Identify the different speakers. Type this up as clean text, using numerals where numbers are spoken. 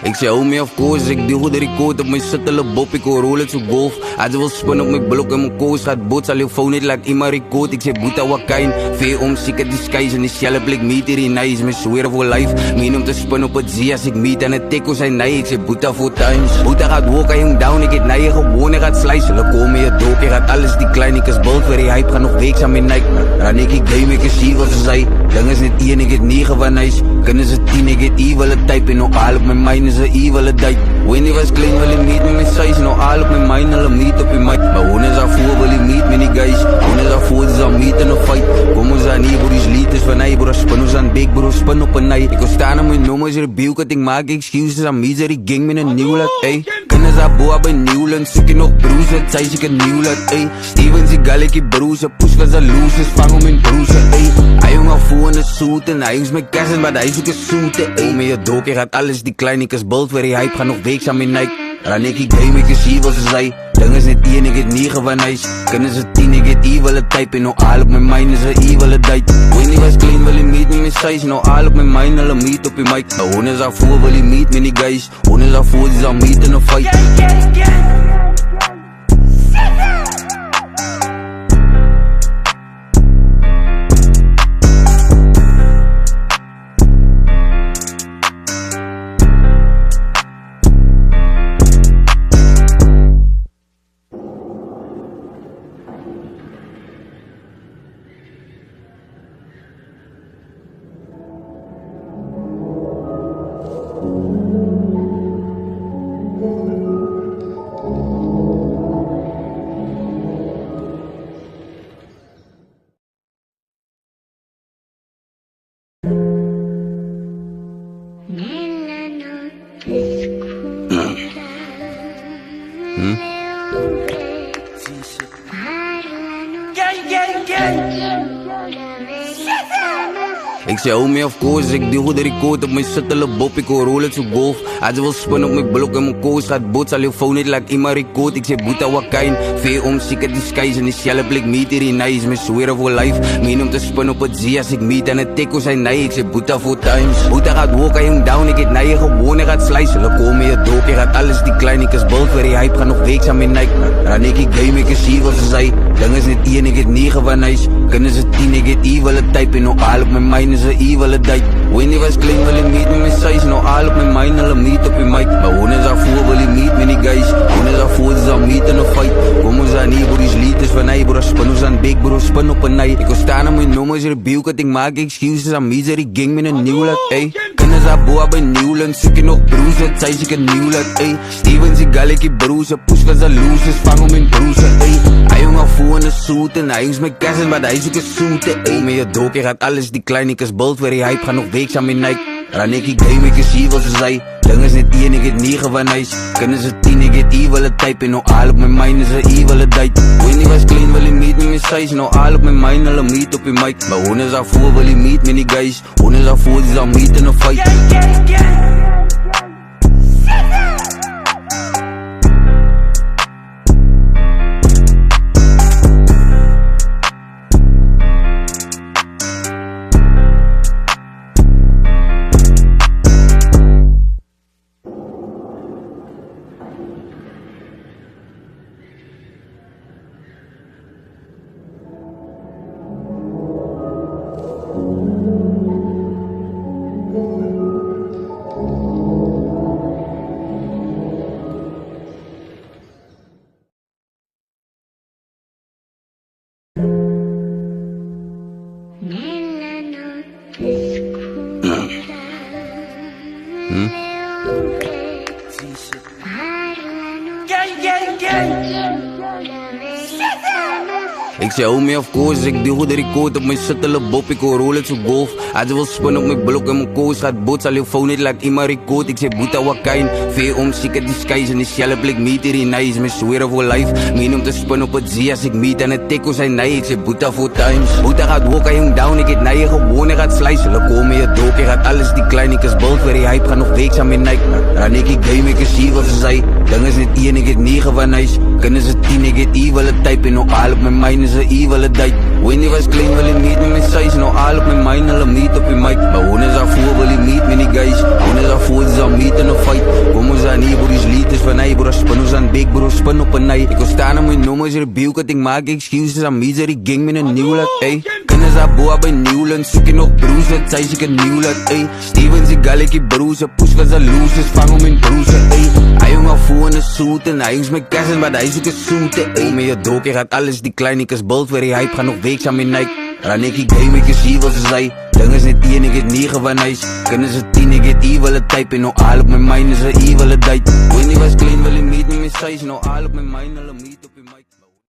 Speaker 1: Ik zei hou me of course, ik die goede record op mijn shuttle bop, ik hoor rollen zo golf. Als je wil spin op mijn blok en mijn koos gaat boot, zal je phone niet laat iemand record. Ik zei boeta wakijn, veel om ziek het disguise en die shell blik meet hier in nice. Me swear for life, meen om te spin op het zee als ik meet en het tikko zijn nee. Ik zei boeta voor times, boeta gaat walken jong down, ik het nije gewoon, ik gaat slicen. Le kom je dope, je gaat alles die klein, ik is bold voor die hype, ga nog weeks aan mijn nek. Ran ik game, ik is hier wat ze zei. Ding is niet 1, ik het 9 van nice. Kunnen ze 10, ik het evil type en nog al op mijn mind is een evil dijk. When die was klein wil je meet met mijn size, nog al op mijn mind hulle meet op je mic. Maar hoe is dat voor wil je meet met die guys? Hoe is dat voor is dat meet in een fight? Kom ons aan hier bro, die lied is van hij bro, spin ons aan big bro, spin op een night. Ik wil staan aan mijn nummers, review, kat ik maak excuses aan misery, gang met een nieuw laat, ey. Kunnen ze boa bij Newland, zoek je nog broes, het zei ik een nieuw laat, ey. Stevens die gallekie broes, push cause ze losers, vang om in broesen, ey. Hij jong al voor in de suit en hij is mijn cousin, maar hij zoekt een suit, ey. Met je dook, je gaat alles die klein, ik is bold waar die hype, ga nog weeks aan mijn nek. Ran ik game, ik is hier wat ze zei. Ding is niet 1, ik het 9 van nice. Kunnen ze 10, ik het evil type en nog al op mijn mind is een evil date. When die was clean, wil je meet met mijn size, nog al op mijn mind, hulle meet op je mic. Nou, hoe is dat voor, wil je meet met die guys? Hoe is dat voor, die zal meet in een fight? Ik zei hou me of course, ik die goede record op mijn shuttle bop, ik hoor rollen zo golf. Als je wil spin op mijn blok en mijn koos gaat boot, zal je phone niet laat iemand record. Ik zei boeta wakijn, veel om ziek het disguise en die shell blik meet hier in nice. Me swear for life, meen om te spin op het zee als ik meet en het tikko zijn nee. Ik zei boeta voor times, boeta gaat walken jong down, ik het nije gewoon, ik gaat slicen. Le kom je dope, je gaat alles die klein, ik is bold voor die hype, ga nog weeks aan mijn nek. Ran ik game, ik is hier wat ze zei. Ding is niet 1, ik het 9 van nice. Kunnen ze 10, ik het evil type en nog al op mijn mind is een evil date. When die was klein, wil je meet met mijn size, nog al op mijn mind, hulle meet op je mic. Maar hoe is dat voor, wil je meet met die guys? Hoe is dat voor, die zal meet in een fight? Kom ons aan hier bro, die lied is van hij bro, spin ons aan big bro, spin op een night. Ik wil staan aan mijn nummers, review, kat ik maak excuses aan misery, gang met een nieuw laat, ey. Kunnen ze boa bij Newland, zoek je nog broes, het zei ik een nieuw laat, ey. Stevens die gallekie broes, push cause ze losers, vang om in broesen, ey. Hij jong al voor in de suit en hij is mijn cousin, maar hij zoekt een suit, ey. Met je dook, je gaat alles die klein, ik is bold waar die hype, ga nog weeks aan mijn nek. Ran ik game, ik is hier wat ze zei. Ding is niet 1, ik het 9 van nice. Kunnen ze 10, ik het evil type en nog al op mijn mind is een evil date. When die was clean, wil je meet met mijn size, nog al op mijn mind, hulle meet op je mic. Maar hoe is dat voor, wil je meet met die guys? Hoe is dat voor, die zal meet in een fight? Ik zei hou me of course, ik die goede record op mijn shuttle bop, ik hoor rollen zo golf. Als je wil spin op mijn blok en mijn koos gaat boot, zal je phone niet laat iemand record. Ik zei boeta wakijn, veel om ziek het disguise en die shell blik meet hier in nice. Me swear for life, meen om te spin op het zee als ik meet en het tikko zijn nee. Ik zei boeta voor times, boeta gaat walken jong down, ik het nije gewoon, ik gaat slicen. Le kom je dope, je gaat alles die klein, ik is bold voor die hype, ga nog weeks aan mijn nek. Ran ik game, ik is hier wat ze zei. Ding is niet 1, ik het 9 van nice. Kunnen ze 10, ik het evil type en nog al op mijn mind is een evil date. When die was klein wil hij meet met mijn size. Nou al op mijn mind, hulle meet op die mic. Maar hoe is daarvoor wil hij meet met die guys? Hoe is daarvoor is al meet in een fight? Kom ons aan hier, bro, die lied is van hij, bro. Spin ons aan big, bro, spin op een night. Ik wil staan aan mijn nummers, rebuke het, ik maak excuses aan mij, die gang met een nieuw laat, ey. Kennis aan boa bij Newland, zoek je nog broers, het zij ik een nieuw laat, ey. Stevens, die gallekie broers, push was een losers, vang om in broers, ey. Hij jong al voor in de suit en hij is mijn cousin, maar hij zoekt een suit, ey. Met je dook, je gaat alles die klein, ik is bult waar die hype, ga nog weeks aan mijn Nike. Ran ik die game, ik is evil, ze zei. Ding is net 10, ik het 9 van huis. Kennis het 10, ik het evil type. En nou al op mijn mind is een evil date. When die was klein, wil hij meet met mijn size. Nou al op mijn mind, hulle meet op je mind.